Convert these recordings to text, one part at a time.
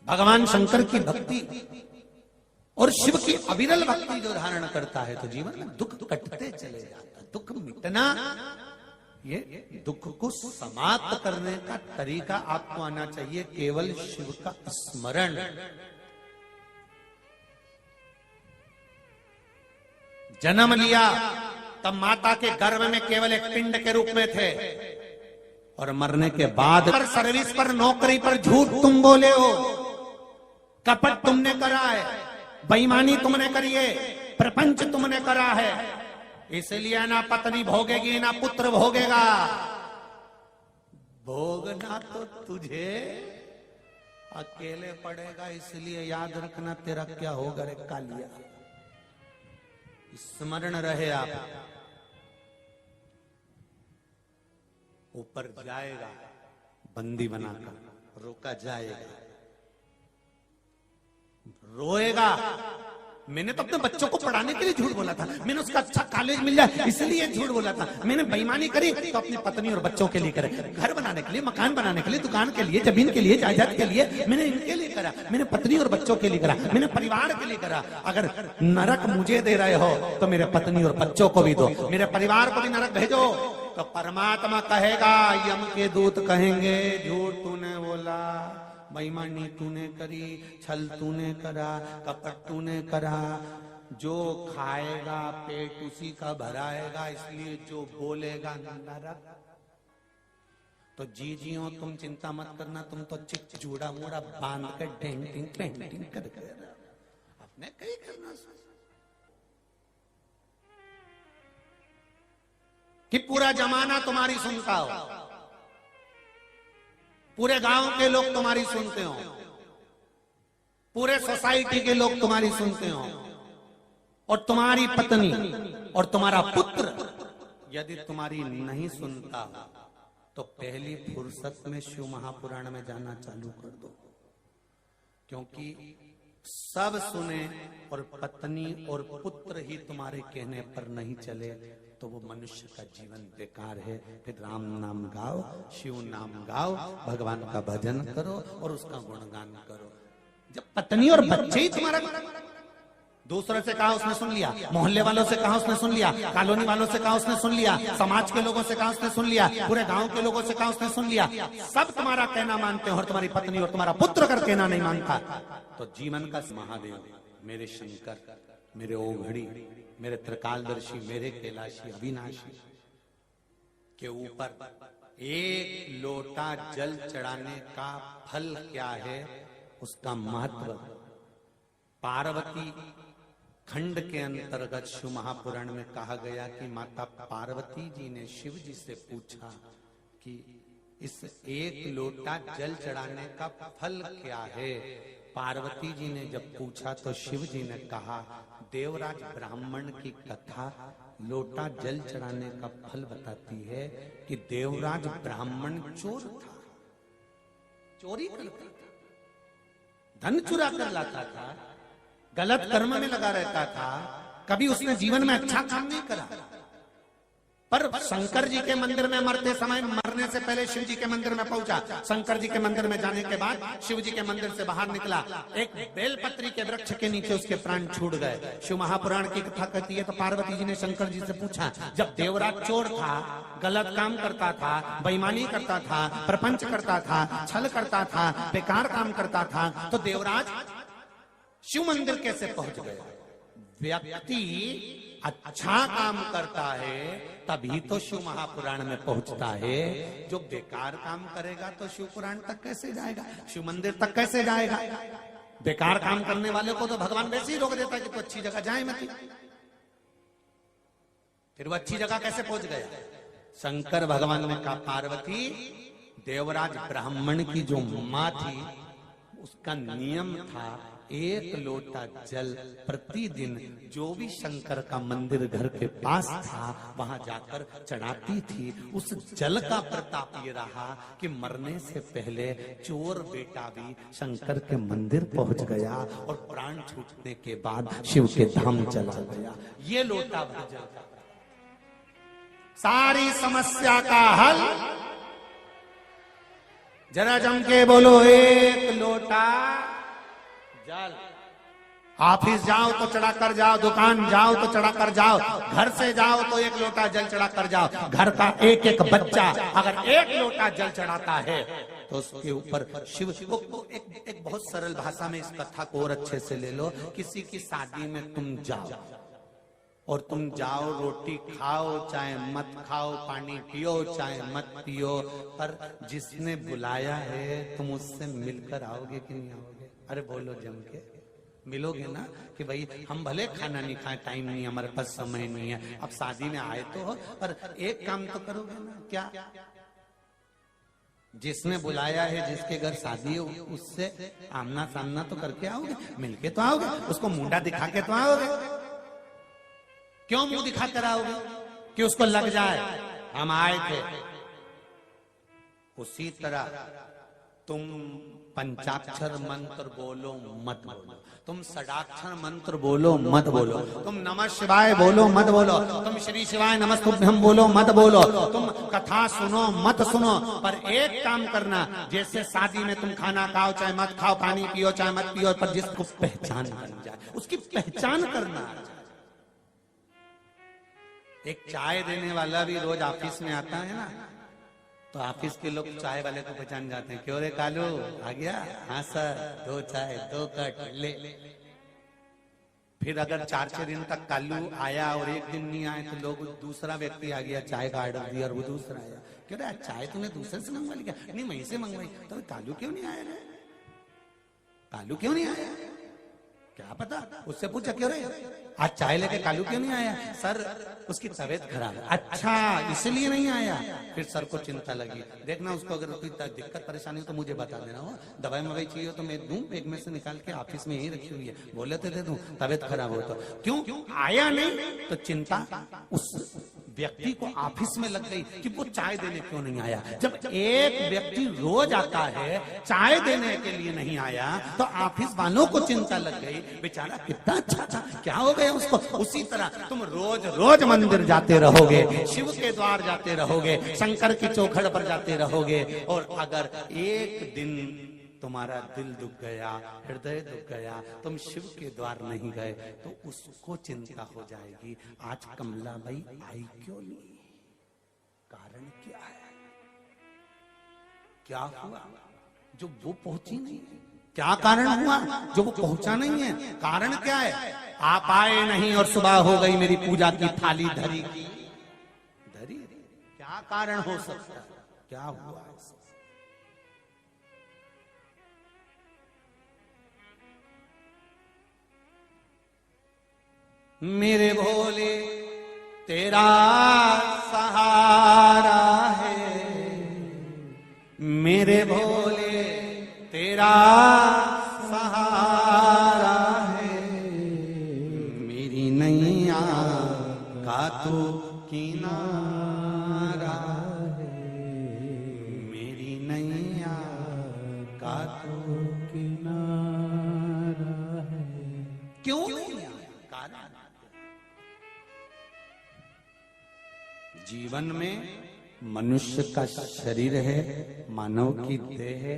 भगवान शंकर की भक्ति और शिव की अविरल भक्ति जो धारण करता है तो जीवन में दुख कटते चले जाता है। दुख मिटना, ये दुख को समाप्त करने का तरीका आपको आना चाहिए, केवल शिव का स्मरण। जन्म लिया तब माता के गर्भ में केवल एक पिंड के रूप में थे, और मरने के बाद पर सर्विस पर, नौकरी पर झूठ तुम बोले हो, कपट तुमने करा है, बेईमानी तुमने करी है, प्रपंच तुमने करा है, इसलिए ना पत्नी भोगेगी ना पुत्र भोगेगा। भोगना तो तुझे अकेले पड़ेगा, इसलिए याद रखना तेरा क्या होगा रे कालिया। स्मरण रहे आप, ऊपर जाएगा बंदी बनाकर, रोका जाएगा, रोएगा। मैंने तो अपने बच्चों को पढ़ाने के लिए झूठ बोला था, मैंने उसका अच्छा कॉलेज मिल जाए इसलिए झूठ बोला था, मैंने बेईमानी करी तो अपनी पत्नी और बच्चों के लिए करे, घर बनाने के लिए, मकान बनाने के लिए, दुकान के लिए, जमीन के लिए, जायदाद के लिए, मैंने इनके लिए करा, मैंने पत्नी और बच्चों के लिए करा, मैंने परिवार के लिए करा। अगर नरक मुझे दे रहे हो तो मेरे पत्नी और बच्चों को भी दो, मेरे परिवार को भी नरक भेजो। तो परमात्मा कहेगा, यम के दूत कहेंगे, झूठ तूने बोला, बेईमानी तूने करी, छल तूने करा, कपट तूने करा, जो खाएगा पेट उसी का भराएगा, इसलिए जो बोलेगा नरक। तो जीजियों तुम चिंता मत करना, तुम तो चिक जूड़ा मूड़ा बांध कर डेंटिंग पेंटिंग कर अपने कहीं करना कि पूरा जमाना तुम्हारी सुनता हो, पूरे गांव के लोग तुम्हारी सुनते हो, पूरे सोसाइटी के लोग तुम्हारी सुनते हो, और तुम्हारी पत्नी और तुम्हारा पुत्र यदि तुम्हारी नहीं सुनता तो पहली फुर्सत में शिव महापुराण में जाना चालू कर दो, क्योंकि सब सुने और पत्नी और पुत्र ही तुम्हारे कहने पर नहीं चले तो वो मनुष्य का जीवन बेकार है। फिर राम नाम गाओ, शिव नाम गाओ, भगवान का भजन करो और उसका गुणगान करो। जब पत्नी और बच्चे ही तुम्हारा, दूसरे से कहा उसने सुन लिया, मोहल्ले वालों से कहा उसने सुन लिया, कॉलोनी वालों से कहा उसने सुन लिया, समाज के लोगों से कहा उसने सुन लिया, पूरे गांव के लोगों से कहा उसने सुन लिया, सब तुम्हारा कहना मानते हो और तुम्हारी पत्नी और तुम्हारा पुत्र अगर कहना नहीं मानता तो जीवन का महादेव, मेरे शंकर, मेरे ओघड़ी, मेरे त्रिकालदर्शी, मेरे कैलाशी अविनाशी के ऊपर एक लोटा जल चढ़ाने का फल क्या है, उसका महत्व पार्वती खंड के अंतर्गत शिव महापुराण में कहा गया कि माता पार्वती जी ने शिव जी से पूछा कि इस एक लोटा जल चढ़ाने का फल क्या है। पार्वती जी ने जब पूछा तो शिव जी ने कहा, देवराज ब्राह्मण की कथा लोटा जल चढ़ाने का फल बताती है कि देवराज ब्राह्मण चोर था, चोरी करता था, धन चुरा कर लाता था, गलत कर्म में लगा रहता था, कभी उसने जीवन में अच्छा काम नहीं करा। पर शंकर जी के मंदिर में मरते समय, मरने से पहले शिव जी के मंदिर में पहुंचा, शंकर जी के मंदिर में जाने के बाद शिव जी के मंदिर से बाहर निकला, एक बेलपत्री के वृक्ष के नीचे उसके प्राण छूट गए। शिव महापुराण की कथा कहती है तो पार्वती जी ने शंकर जी से पूछा, जब देवराज चोर था, गलत काम करता था, बेईमानी करता था, प्रपंच करता था, छल करता था, बेकार काम करता था, तो देवराज शिव मंदिर कैसे पहुंच गया? व्यक्ति अच्छा काम करता है तभी तो शिव महापुराण में पहुंचता है, जो बेकार काम करेगा तो शिव पुराण तक कैसे जाएगा, शिव मंदिर तक कैसे जाएगा? बेकार काम करने वाले को तो भगवान वैसे ही रोक देता है कि तो अच्छी जगह जाए मत। फिर वो अच्छी जगह कैसे पहुंच गया? शंकर भगवान ने कहा, पार्वती, देवराज ब्राह्मण की जो मां थी उसका नियम था एक लोटा जल प्रतिदिन जो भी शंकर का मंदिर घर के पास था वहां जाकर चढ़ाती थी। उस जल का प्रताप ये रहा कि मरने से पहले चोर बेटा भी शंकर के मंदिर पहुंच गया और प्राण छूटने के बाद शिव के धाम चला गया। ये लोटा भर जल का सारी समस्या का हल जरा जम के बोलो, एक लोटा जल। ऑफिस जाओ तो चढ़ा कर जाओ, दुकान जाओ तो चढ़ा कर जाओ, घर से जाओ तो एक लोटा जल चढ़ा कर जाओ। घर का एक एक बच्चा अगर एक लोटा जल चढ़ाता है तो उसके ऊपर शिव। एक बहुत सरल भाषा में इस कथा को और अच्छे से ले लो। किसी की शादी में तुम जाओ और तुम जाओ, रोटी खाओ चाहे मत खाओ, पानी पियो चाहे मत पियो, पर जिसने बुलाया है तुम उससे मिलकर आओगे कि नहीं आओगे? अरे बोलो जम के, मिलोगे ना कि भाई हम भले खाना नहीं खाए, टाइम नहीं, हमारे पास समय नहीं है, अब शादी में आए तो हो, पर एक काम तो करोगे ना। क्या? जिसने बुलाया है, जिसके घर शादी है, उससे आमना सामना तो करके आओगे, मिलके तो आओगे, उसको मुंडा दिखा के तो आओगे। क्यों मुंह दिखा कर आओगे? कि उसको लग जाए हम आए थे। उसी तरह तुम पंचाक्षर मंत्र बोलो मत बोलो, तुम षडाक्षर मंत्र बोलो मत बोलो, तुम नमः शिवाय बोलो मत बोलो, तुम श्री शिवाय नमस्तुभ्यं बोलो मत बोलो, तुम कथा सुनो मत सुनो, पर एक काम करना, जैसे शादी में तुम खाना खाओ चाहे मत खाओ, पानी पियो चाहे मत पियो, पर जिसको पहचान बन जाए उसकी पहचान करना। एक चाय देने वाला भी रोज ऑफिस में आता है ना, तो ऑफिस के लोग चाय वाले को पहचान जाते हैं। क्यों रे कालू आ गया? हाँ सर, 2 चाय 2 कट ले। फिर अगर 4-6 दिन तक कालू आया और एक दिन नहीं आए तो लोग, दूसरा व्यक्ति आ गया, चाय का ऑर्डर दिया और वो दूसरा आया, क्यों रे चाय तूने दूसरे से मंगवा लिया? नहीं वहीं से मंगवाई। तो कालू क्यों नहीं आया रे? कालू क्यों नहीं आया? क्या पता, उससे पूछा क्यों रे आज चाय लेके कालू क्यों नहीं आया? सर उसकी तबीयत खराब है। अच्छा इसलिए नहीं आया। फिर सर को चिंता लगी, देखना उसको अगर कोई दिक्कत परेशानी हो तो मुझे बता देना, हो दवाई मवाई चाहिए हो तो मैं दूं, एक में से निकाल के ऑफिस में ही रखी हुई है, बोले तो दे दूं, तबीयत खराब हो तो। क्यों आया नहीं? तो चिंता उस व्यक्ति को ऑफिस में लग गई कि वो चाय देने क्यों नहीं आया। जब एक व्यक्ति रोज आता है, चाय देने के लिए नहीं आया, तो ऑफिस वालों को चिंता लग गई, बेचारा कितना अच्छा था, क्या हो गया उसको। उसी तरह तुम रोज रोज मंदिर जाते रहोगे, शिव के द्वार जाते रहोगे, शंकर की चौखट पर जाते रहोगे, और अगर एक दिन तुम्हारा दिल दुख गया, हृदय दुख गया, तुम शिव के द्वार नहीं गए, तो उसको चिंता हो जाएगी, आज कमला भाई आई क्यों नहीं? कारण क्या है? क्या हुआ जो वो पहुंची नहीं? क्या कारण हुआ जो वो पहुंचा नहीं है? कारण क्या है? आप आए नहीं और सुबह हो गई मेरी पूजा की थाली धरी की धरी। क्या कारण हो सकता है? क्या हुआ? मेरे भोले तेरा सहारा है, मेरे भोले तेरा सहारा है, मेरी नैया का तो किनारा है, मेरी नैया का तो किनारा है। क्यों? जीवन में मनुष्य का शरीर है, मानव की देह है,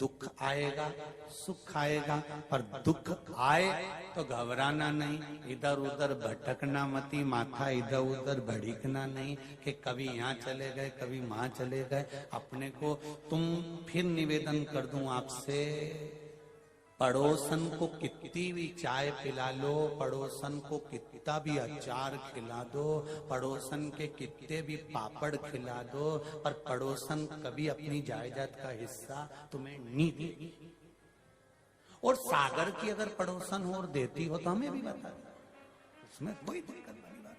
दुख आएगा सुख आएगा, पर दुख आए तो घबराना नहीं, इधर उधर भटकना मती, माथा इधर उधर भड़कना नहीं कि कभी यहाँ चले गए कभी वहां चले गए। अपने को तुम, फिर निवेदन कर दूं आपसे, पड़ोसन को कितनी भी चाय पिला लो, पड़ोसन को कितना भी अचार खिला दो, पड़ोसन के कितने भी पापड़ खिला दो, पर पड़ोसन कभी अपनी जायदाद का हिस्सा तुम्हें नहीं देगी। और सागर की अगर पड़ोसन हो और देती हो तो हमें भी बता दो, उसमें कोई दिक्कत वाली बात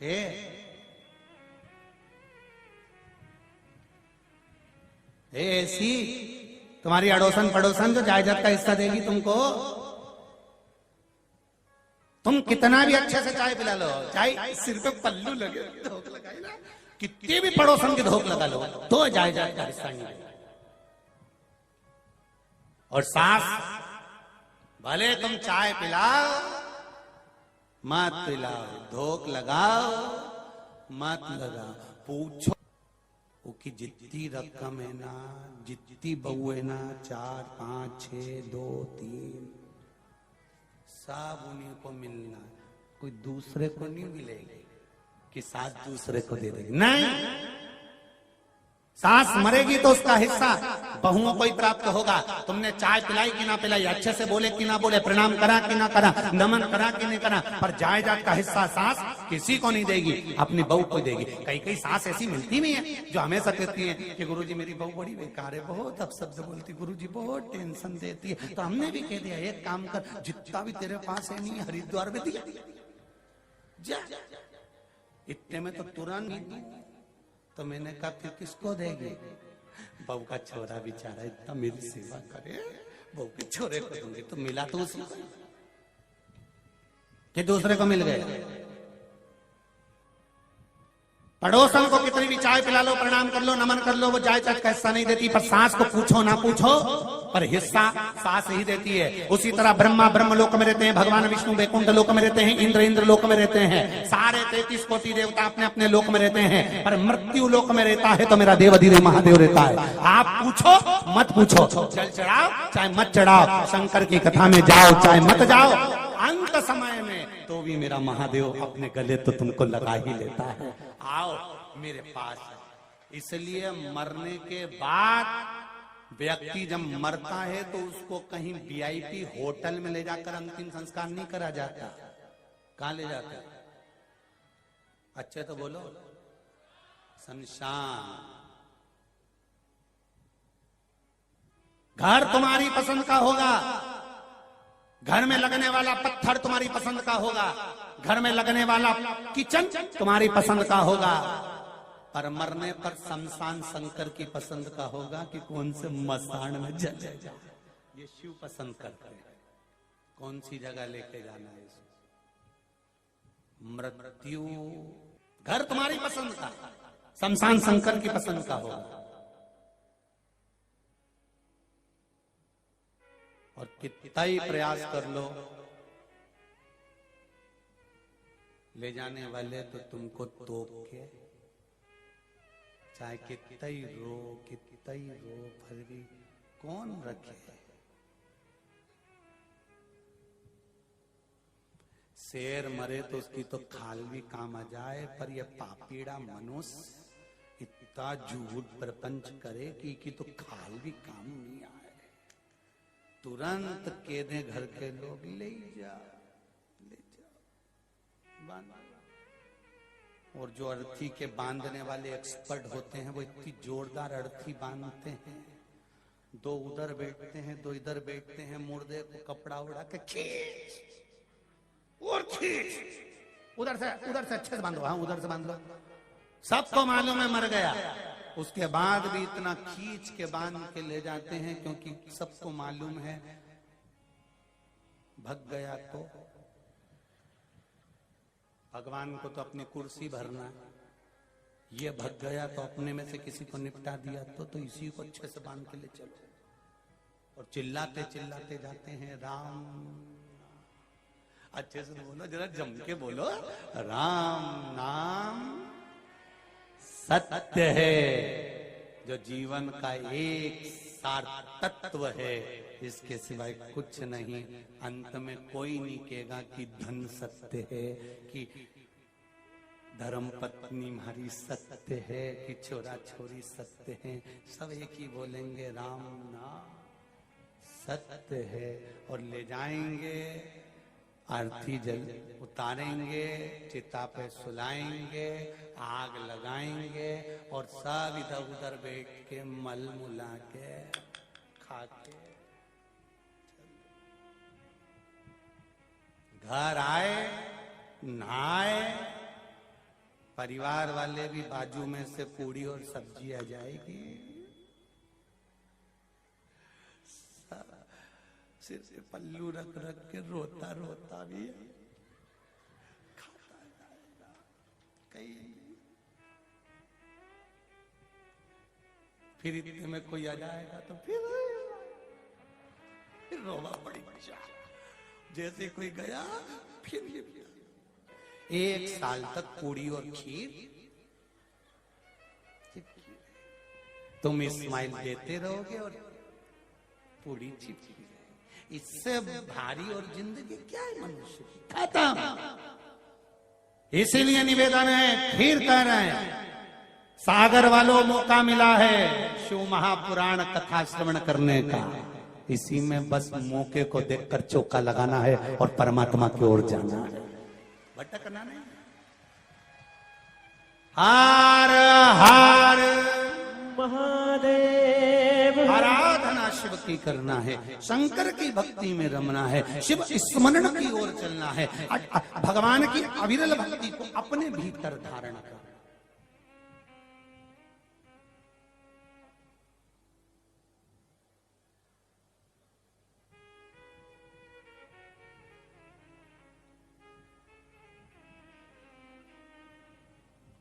है। ऐसी तुम्हारी अड़ोसन पड़ोसन जो जायदाद का हिस्सा देगी तुमको, तुम कितना भी अच्छे से चाय पिला लो, चाय सिर पे पल्लू लगे, धोख लगाई ना, कितनी भी पड़ोसन की धोख लगा लो, तो जायदाद का हिस्सा नहीं देगा। और सास भले तुम चाय पिलाओ, मत पिलाओ, धोख लगाओ मत लगाओ। पूछो कि जितनी रकम है ना, जितनी बहू है ना, 4 5 6 2 3 सब उन्हीं को मिलना, कोई दूसरे को नहीं मिलेगी कि सास दूसरे को दे देगी। नहीं, सास मरेगी तो उसका हिस्सा बहुओं को ही प्राप्त होगा। तुमने चाय पिलाई कि ना पिलाई, अच्छे से बोले कि ना बोले, प्रणाम करा कि ना करा, नमन करा कि नहीं करा, पर जायदाद का हिस्सा सास किसी को नहीं देगी, अपनी बहू को देगी। कई कई सास ऐसी मिलती भी है जो हमेशा कहती है कि गुरुजी मेरी बहू बड़ी बेकार है, बहुत अपशब्द बोलती, गुरुजी बहुत टेंशन देती है। तो हमने भी कह दिया एक काम कर, जितना भी तेरे पास है नहीं हरिद्वार में दिया जा, इतने में तो तुरंत। तो मैंने कहा फिर किसको देगी? बहू का छोरा बेचारा इतना मेरी सेवा करे, बहू के छोरे को दूंगी। तो मिला तो उसको कि दूसरे को मिल गया। पड़ोसन को कितनी भी चाय पिला लो, प्रणाम कर लो, नमन कर लो, वो जायदाद का हिस्सा नहीं देती। पर सास को पूछो ना पूछो पर हिस्सा सास ही देती है। उसी तरह ब्रह्मा ब्रह्म लोक में रहते हैं, भगवान विष्णु वैकुंठ लोक में रहते हैं, इंद्र इंद्र लोक में रहते हैं, सारे 33 कोटि देवता अपने अपने लोक में रहते हैं। पर मृत्यु लोक में रहता है तो मेरा देवाधिदेव महादेव रहता है। आप पूछो मत पूछो, जल चढ़ाओ चाहे मत चढ़ाओ, शंकर की कथा में जाओ चाहे मत जाओ, अंत समय में तो भी मेरा महादेव अपने गले तो तुमको लगा ही लेता है। आओ मेरे पास। इसलिए मरने के बाद व्यक्ति जब मरता है तो उसको कहीं वीआईपी होटल में ले जाकर अंतिम संस्कार नहीं करा जाता। कहां ले जाता है? अच्छे तो बोलो, शमशान। घर तुम्हारी पसंद का होगा, घर में लगने वाला पत्थर तुम्हारी पसंद का होगा, घर में लगने वाला किचन तुम्हारी पसंद का होगा, पर मरने पर शमशान शंकर की पसंद का होगा कि कौन से मसान में जले जाए। ये शिव पसंद करते हैं कौन सी जगह लेके जाना है इसको। मृत्यु घर तुम्हारी पसंद का, शमशान शंकर की पसंद का होगा। और कितना ही प्रयास कर लो, ले जाने वाले तो तुमको तोप के, चाहे कितना ही रो फिर भी कौन रखे। शेर मरे तो उसकी तो खाल भी काम आ जाए, पर यह पापीड़ा मनुष्य इतना झूठ प्रपंच करे कि तो खाल भी काम नहीं आए। तुरंत कहने घर के लोग ले जाओ बांध। और जो अर्थी के बांधने वाले एक्सपर्ट होते हैं वो इतनी जोरदार अर्थी बांधते हैं, 2 उधर बैठते हैं 2 इधर बैठते हैं, मुर्दे को कपड़ा उड़ा के खींच और खींच, उधर से अच्छे से बांधो, हाँ उधर से बांध लो। सबको मालूम है मर गया, उसके बाद भी इतना खींच के बांध के ले जाते हैं क्योंकि सबको मालूम है भग गया तो भगवान को तो अपनी कुर्सी भरना, ये भग गया तो अपने में से किसी को निपटा दिया तो इसी को अच्छे से बांध के ले चलो। और चिल्लाते चिल्लाते जाते हैं राम। अच्छे से बोलो, जरा जम के बोलो, राम नाम सत्य है, जो जीवन का एक सार तत्व है, इसके सिवाय कुछ नहीं। अंत में कोई नहीं कहेगा कि धन सत्य है, कि धर्म पत्नी हमारी सत्य है, कि छोरा छोरी सत्य है। सब एक ही बोलेंगे राम नाम सत्य है। और ले जाएंगे, आरती जल उतारेंगे, चिता पे सुलाएंगे, आग लगाएंगे और सब इधर उधर बैठ के मल मुला के खा के घर आए, नहाए, परिवार वाले भी बाजू में से पूड़ी और सब्जी आ जाएगी, सिर से पल्लू रख रख के रोता रोता भी खाता जाएगा। कहीं फिर इतने में कोई आ जाएगा तो फिर रोवा पड़ी। जैसे कोई गया फिर ये 1 साल तक पूड़ी और खीर तुम स्माइल देते रहोगे और पूड़ी चिपकी जाएगी। इससे भारी और जिंदगी क्या है मनुष्य की? खत्म। इसीलिए निवेदन है, फिर कह रहे हैं, सागर वालों मौका मिला है शिव महापुराण कथा श्रवण करने का। इसी में बस मौके को देखकर चौका लगाना है और परमात्मा की ओर जाना है, भटकना नहीं। हार हार महादेव, आराधना शिव की करना है, शंकर की भक्ति में रमना है, शिव स्मरण की ओर चलना है, भगवान की अविरल भक्ति को अपने भीतर धारण करना।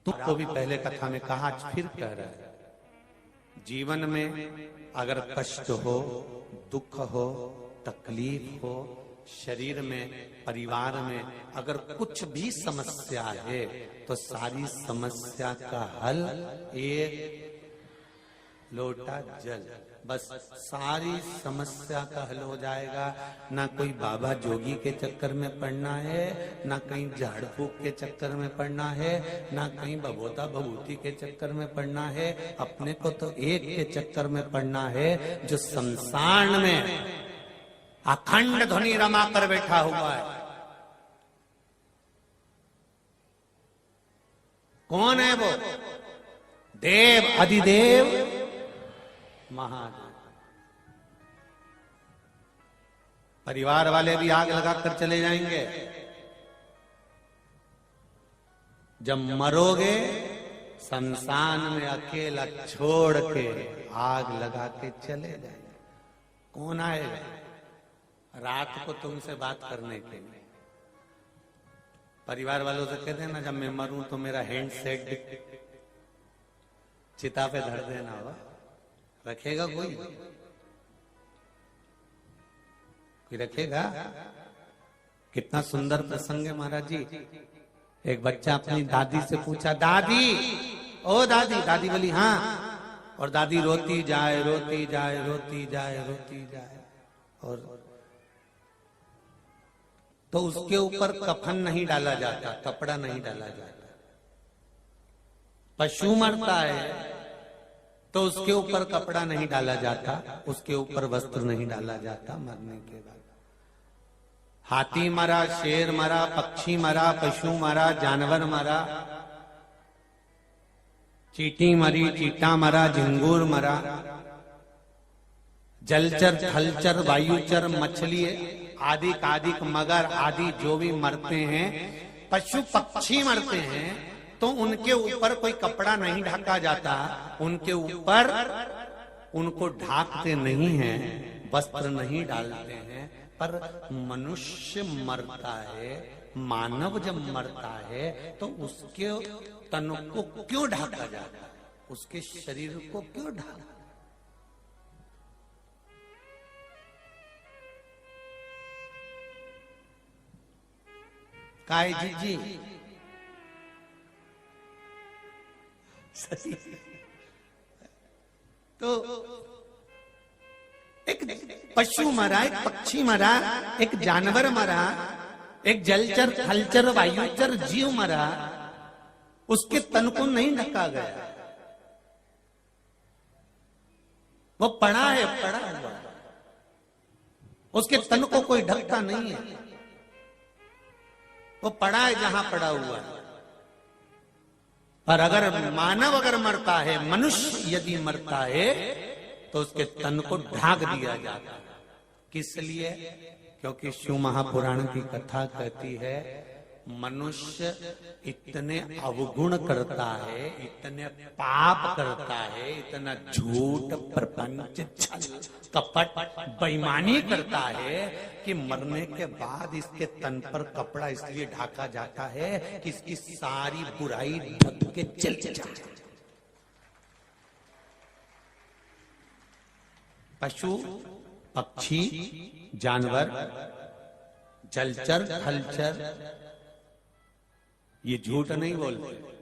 तो भी पहले कथा में कहा, फिर कह रहा है, जीवन में अगर कष्ट हो, दुख हो, तकलीफ हो, शरीर में, परिवार में अगर कुछ भी समस्या है तो सारी समस्या का हल एक लोटा जल, बस सारी समस्या का हल हो जाएगा। ना कोई बाबा जोगी के चक्कर में पड़ना है, ना कहीं झाड़ फूक के चक्कर में पड़ना है, ना कहीं बभोता भभूति के चक्कर में पड़ना है। अपने को तो एक के चक्कर में पड़ना है जो संसार में अखंड ध्वनि रमा कर बैठा हुआ है। कौन है वो? देव अधिदेव महादेव। परिवार वाले भी आग लगाकर चले जाएंगे, जब मरोगे संसान में अकेला छोड़ के आग लगा के चले जाएंगे। कौन आएगा रात को तुमसे बात करने के लिए? परिवार वालों से कह देना जब मैं मरूं तो मेरा हैंड सेट चिता पे धर देना। होगा रखेगा कोई? कोई रखेगा? कितना सुंदर प्रसंग है महाराज जी। एक बच्चा अपनी दादी से पूछा, दादी ओ दादी। दादी बोली हाँ, और दादी रोती जाए रोती जाए रोती जाए रोती जाए, और तो उसके ऊपर कफन नहीं डाला जाता, कपड़ा नहीं डाला जाता। पशु मरता है तो उसके ऊपर कपड़ा नहीं डाला जाता, उसके ऊपर वस्त्र नहीं डाला जाता मरने के बाद। हाथी मरा, शेर मरा, पक्षी मरा, पशु मरा, जानवर मरा, चींटी मरी, चींटा मरा, झिंगूर मरा, जलचर, थलचर, वायुचर, मछली आदि कादिक, मगर आदि जो भी मरते हैं, पशु पक्षी मरते हैं, तो उनके ऊपर कोई कपड़ा नहीं ढका जाता, उनके ऊपर उनको ढाकते नहीं हैं, वस्त्र नहीं डालते हैं। पर मनुष्य मरता है, मानव जब मरता है तो उसके तन को क्यों ढाका जाता है? उसके शरीर को क्यों ढाका? काय जी सही। तो एक पशु मरा, एक पक्षी मरा, एक जानवर मरा, एक जलचर, थलचर, वायुचर जीव मरा, उसके तन को नहीं ढका गया, वो पड़ा है, पड़ा हुआ, उसके तन को कोई ढकता नहीं है, वो पड़ा है जहां पड़ा हुआ है। पर अगर मानव अगर मरता है, मनुष्य यदि मरता है तो उसके तन को ढाक दिया जाता है। किस लिए? क्योंकि शिव महापुराण की कथा कहती है मनुष्य इतने अवगुण करता है, इतने पाप करता है, इतना झूठ, प्रपंच, छल, कपट, बेईमानी करता है कि मरने के बाद इसके तन पर कपड़ा इसलिए ढाका जाता है कि इसकी सारी बुराई ढक के चल जाए। पशु, पक्षी, जानवर, जलचर, थलचर, ये झूठ नहीं बोलते।